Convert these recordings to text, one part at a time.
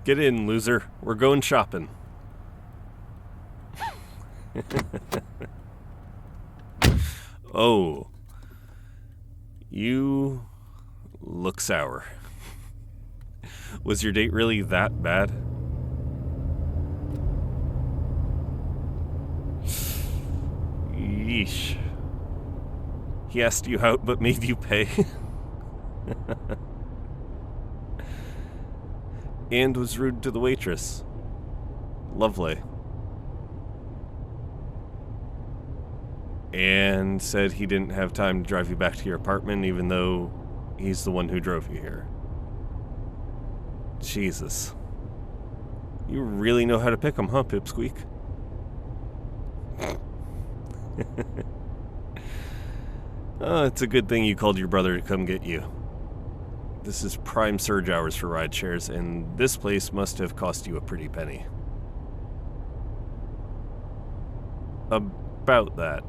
Get in, loser. We're going shopping. Oh. You look sour. Was your date really that bad? Yeesh. He asked you out but made you pay? And was rude to the waitress. Lovely. And said he didn't have time to drive you back to your apartment even though he's the one who drove you here. Jesus. You really know how to pick 'em, huh, Pipsqueak? It's a good thing you called your brother to come get you. This is prime surge hours for ride shares, and this place must have cost you a pretty penny. About that.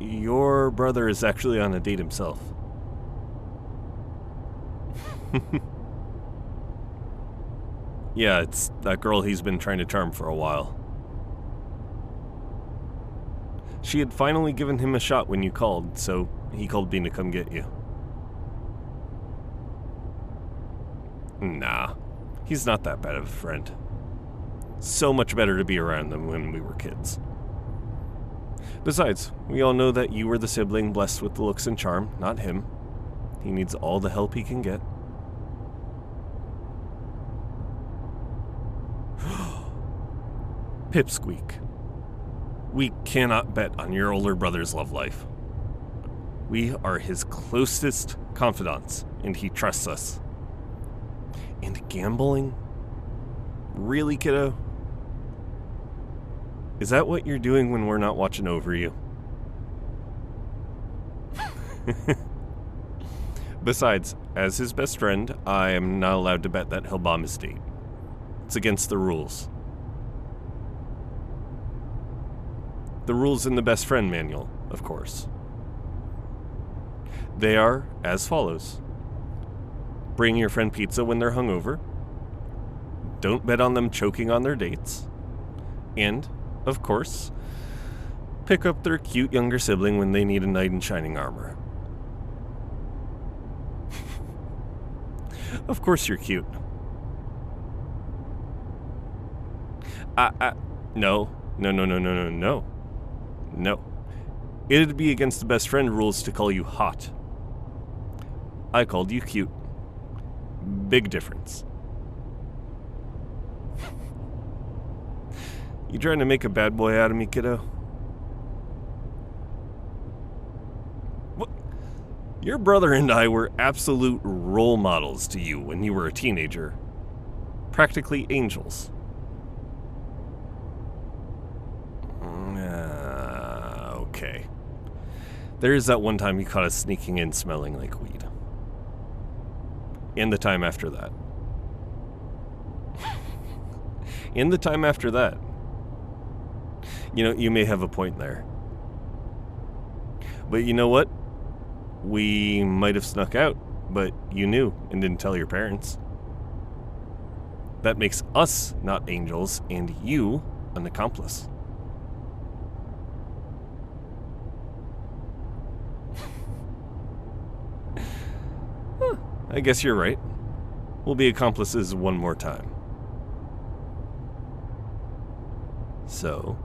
Your brother is actually on a date himself. Yeah, it's that girl he's been trying to charm for a while. She had finally given him a shot when you called, so he called me to come get you. Nah, he's not that bad of a friend. So much better to be around than when we were kids. Besides, we all know that you were the sibling blessed with the looks and charm, not him. He needs all the help he can get. Pipsqueak. We cannot bet on your older brother's love life. We are his closest confidants, and he trusts us. And gambling? Really, kiddo? Is that what you're doing when we're not watching over you? Besides, as his best friend, I am not allowed to bet that he'll bomb his date. It's against the rules. The rules in the best friend manual, of course. They are as follows. Bring your friend pizza when they're hungover. Don't bet on them choking on their dates. And, of course, pick up their cute younger sibling when they need a knight in shining armor. Of course you're cute. No. No. It'd be against the best friend rules to call you hot. I called you cute. Big difference. You trying to make a bad boy out of me, kiddo? What? Your brother and I were absolute role models to you when you were a teenager. Practically angels. Okay. There's that one time you caught us sneaking in smelling like weed. And the time after that. And the time after that. You know, you may have a point there. But you know what? We might have snuck out, but you knew and didn't tell your parents. That makes us not angels and you an accomplice. I guess you're right. We'll be accomplices one more time. So,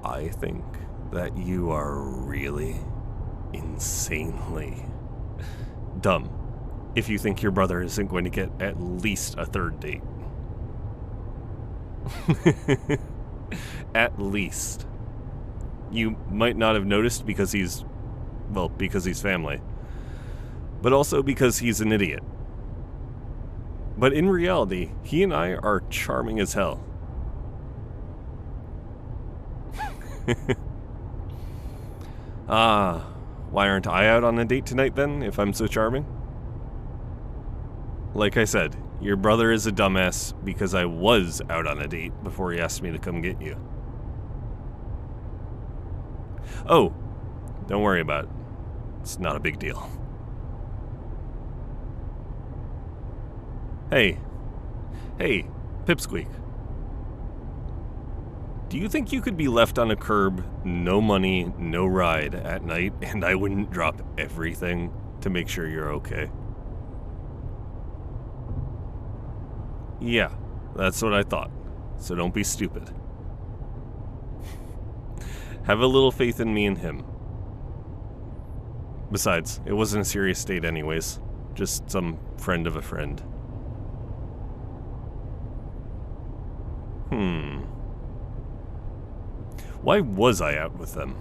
I think that you are really insanely dumb if you think your brother isn't going to get at least a third date. At least. You might not have noticed because he's family. But also because he's an idiot. But in reality, he and I are charming as hell. Why aren't I out on a date tonight then, if I'm so charming? Like I said, your brother is a dumbass because I was out on a date before he asked me to come get you. Oh, don't worry about it. It's not a big deal. Hey. Hey, Pipsqueak. Do you think you could be left on a curb, no money, no ride at night, and I wouldn't drop everything to make sure you're okay? Yeah, that's what I thought. So don't be stupid. Have a little faith in me and him. Besides, it wasn't a serious date anyways. Just some friend of a friend. Why was I out with them?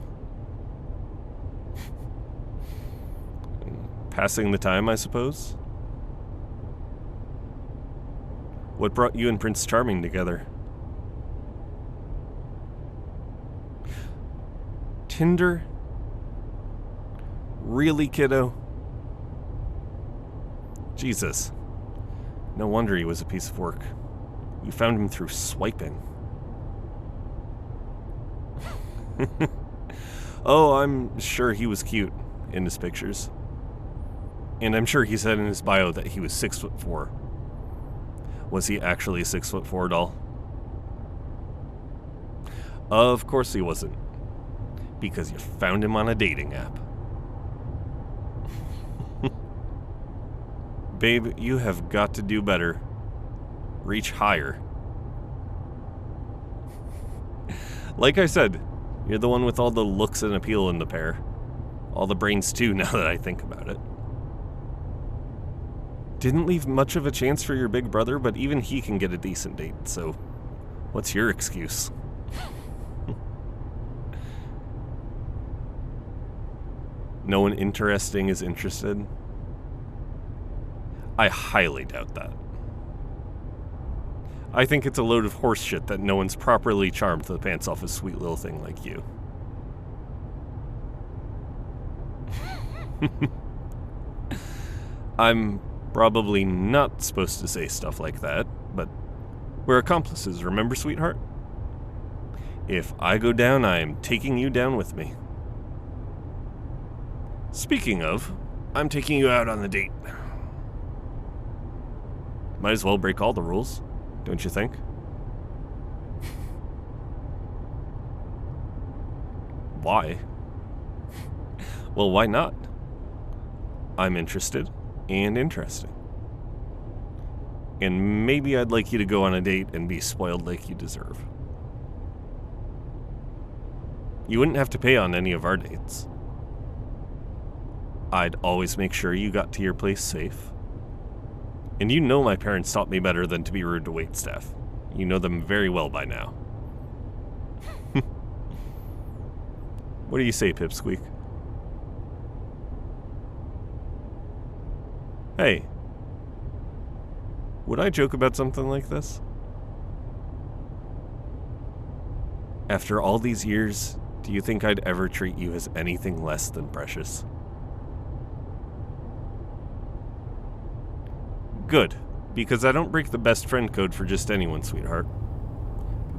Passing the time, I suppose? What brought you and Prince Charming together? Tinder? Really, kiddo? Jesus. No wonder he was a piece of work. You found him through swiping. Oh, I'm sure he was cute in his pictures. And I'm sure he said in his bio that he was 6'4". Was he actually a 6'4" doll? Of course he wasn't. Because you found him on a dating app. Babe, you have got to do better. Reach higher. Like I said, you're the one with all the looks and appeal in the pair. All the brains too, now that I think about it. Didn't leave much of a chance for your big brother, but even he can get a decent date, so what's your excuse? No one interesting is interested? I highly doubt that. I think it's a load of horse shit that no one's properly charmed the pants off a sweet little thing like you. I'm probably not supposed to say stuff like that, but we're accomplices, remember, sweetheart? If I go down, I am taking you down with me. Speaking of, I'm taking you out on the date. Might as well break all the rules, don't you think? Why? Well, why not? I'm interested and interesting. And maybe I'd like you to go on a date and be spoiled like you deserve. You wouldn't have to pay on any of our dates. I'd always make sure you got to your place safe. And you know my parents taught me better than to be rude to waitstaff. You know them very well by now. What do you say, Pipsqueak? Hey, would I joke about something like this? After all these years, do you think I'd ever treat you as anything less than precious? Good, because I don't break the best friend code for just anyone, sweetheart.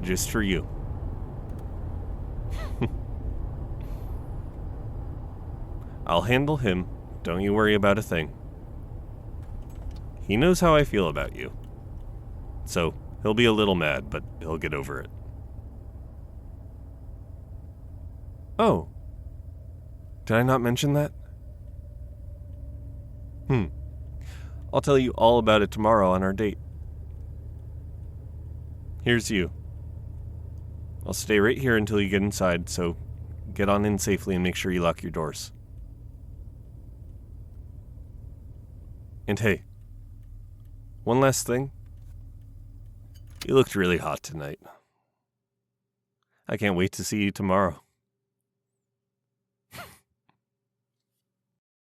Just for you. I'll handle him. Don't you worry about a thing. He knows how I feel about you. So, he'll be a little mad, but he'll get over it. Oh. Did I not mention that? I'll tell you all about it tomorrow on our date. Here's you. I'll stay right here until you get inside, so get on in safely and make sure you lock your doors. And hey, one last thing. You looked really hot tonight. I can't wait to see you tomorrow.